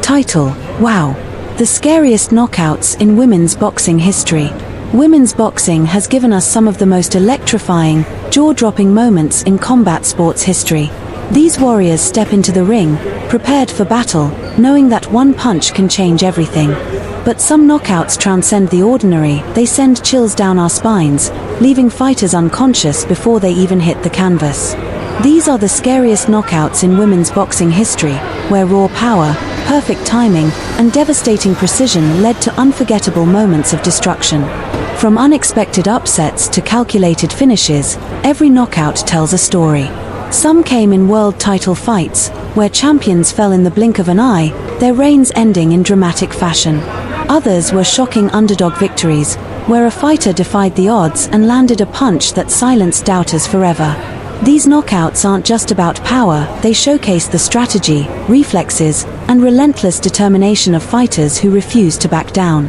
Title: Wow! The scariest knockouts in women's boxing history. Women's boxing has given us some of the most electrifying, jaw-dropping moments in combat sports history. These warriors step into the ring, prepared for battle, knowing that one punch can change everything. But some knockouts transcend the ordinary. They send chills down our spines, leaving fighters unconscious before they even hit the canvas. These are the scariest knockouts in women's boxing history, where raw power, perfect timing, and devastating precision led to unforgettable moments of destruction. From unexpected upsets to calculated finishes, every knockout tells a story. Some came in world title fights, where champions fell in the blink of an eye, their reigns ending in dramatic fashion. Others were shocking underdog victories, where a fighter defied the odds and landed a punch that silenced doubters forever. These knockouts aren't just about power, they showcase the strategy, reflexes, and relentless determination of fighters who refuse to back down.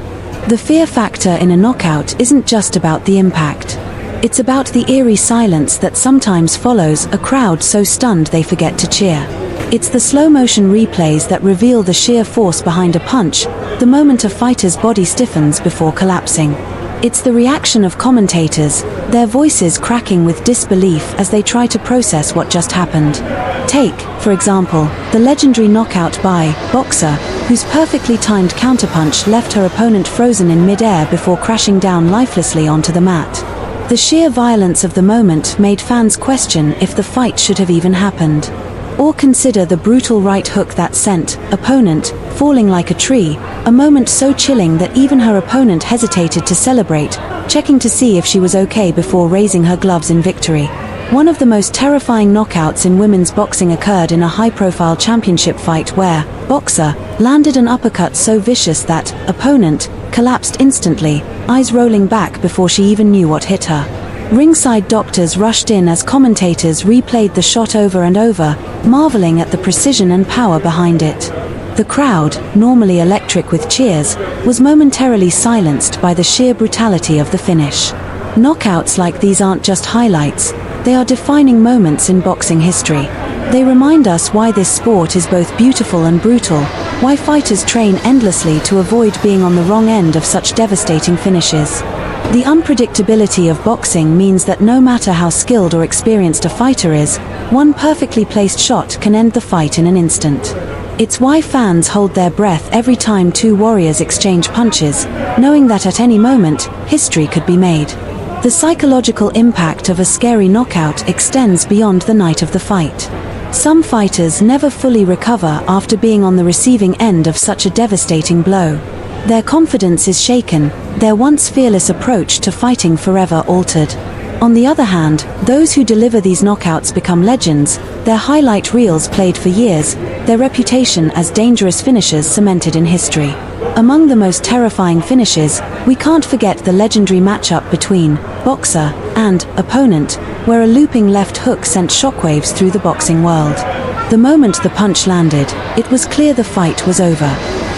The fear factor in a knockout isn't just about the impact. It's about the eerie silence that sometimes follows a crowd so stunned they forget to cheer. It's the slow-motion replays that reveal the sheer force behind a punch, the moment a fighter's body stiffens before collapsing. It's the reaction of commentators, their voices cracking with disbelief as they try to process what just happened. Take, for example, the legendary knockout by Boxer, whose perfectly timed counterpunch left her opponent frozen in mid-air before crashing down lifelessly onto the mat. The sheer violence of the moment made fans question if the fight should have even happened. Or consider the brutal right hook that sent opponent falling like a tree, a moment so chilling that even her opponent hesitated to celebrate, checking to see if she was okay before raising her gloves in victory. One of the most terrifying knockouts in women's boxing occurred in a high-profile championship fight where Boxer landed an uppercut so vicious that opponent collapsed instantly, eyes rolling back before she even knew what hit her. Ringside doctors rushed in as commentators replayed the shot over and over, marveling at the precision and power behind it. The crowd, normally electric with cheers, was momentarily silenced by the sheer brutality of the finish. Knockouts like these aren't just highlights, they are defining moments in boxing history. They remind us why this sport is both beautiful and brutal, why fighters train endlessly to avoid being on the wrong end of such devastating finishes. The unpredictability of boxing means that no matter how skilled or experienced a fighter is, one perfectly placed shot can end the fight in an instant. It's why fans hold their breath every time two warriors exchange punches, knowing that at any moment, history could be made. The psychological impact of a scary knockout extends beyond the night of the fight. Some fighters never fully recover after being on the receiving end of such a devastating blow. Their confidence is shaken, their once fearless approach to fighting forever altered. On the other hand, those who deliver these knockouts become legends, their highlight reels played for years, their reputation as dangerous finishers cemented in history. Among the most terrifying finishes, we can't forget the legendary matchup between Boxer and opponent, where a looping left hook sent shockwaves through the boxing world. The moment the punch landed, it was clear the fight was over.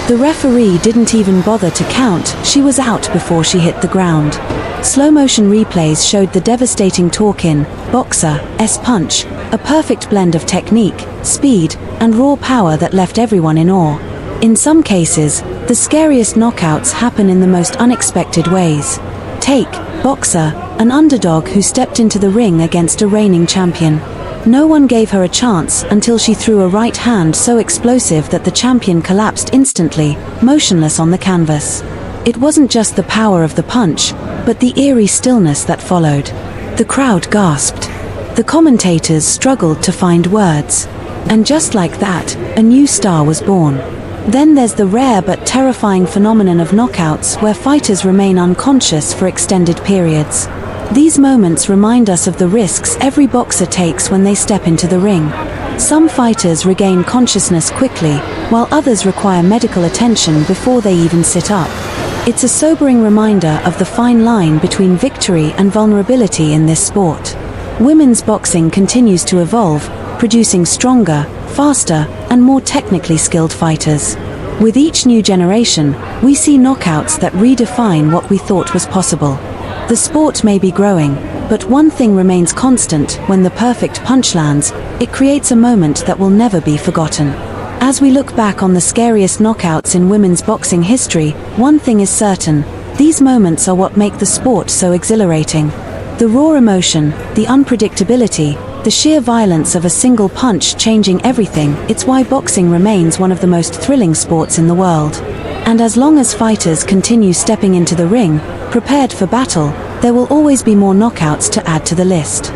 The referee didn't even bother to count, she was out before she hit the ground. Slow-motion replays showed the devastating torque in Boxer's punch, a perfect blend of technique, speed, and raw power that left everyone in awe. In some cases, the scariest knockouts happen in the most unexpected ways. Take Boxer, an underdog who stepped into the ring against a reigning champion. No one gave her a chance until she threw a right hand so explosive that the champion collapsed instantly, motionless on the canvas. It wasn't just the power of the punch, but the eerie stillness that followed. The crowd gasped. The commentators struggled to find words. And just like that, a new star was born. Then there's the rare but terrifying phenomenon of knockouts where fighters remain unconscious for extended periods. These moments remind us of the risks every boxer takes when they step into the ring. Some fighters regain consciousness quickly, while others require medical attention before they even sit up. It's a sobering reminder of the fine line between victory and vulnerability in this sport. Women's boxing continues to evolve, producing stronger, faster, and more technically skilled fighters. With each new generation, we see knockouts that redefine what we thought was possible. The sport may be growing, but one thing remains constant: when the perfect punch lands, it creates a moment that will never be forgotten. As we look back on the scariest knockouts in women's boxing history, one thing is certain: these moments are what make the sport so exhilarating. The raw emotion, the unpredictability, the sheer violence of a single punch changing everything. It's why boxing remains one of the most thrilling sports in the world. And as long as fighters continue stepping into the ring, prepared for battle, there will always be more knockouts to add to the list.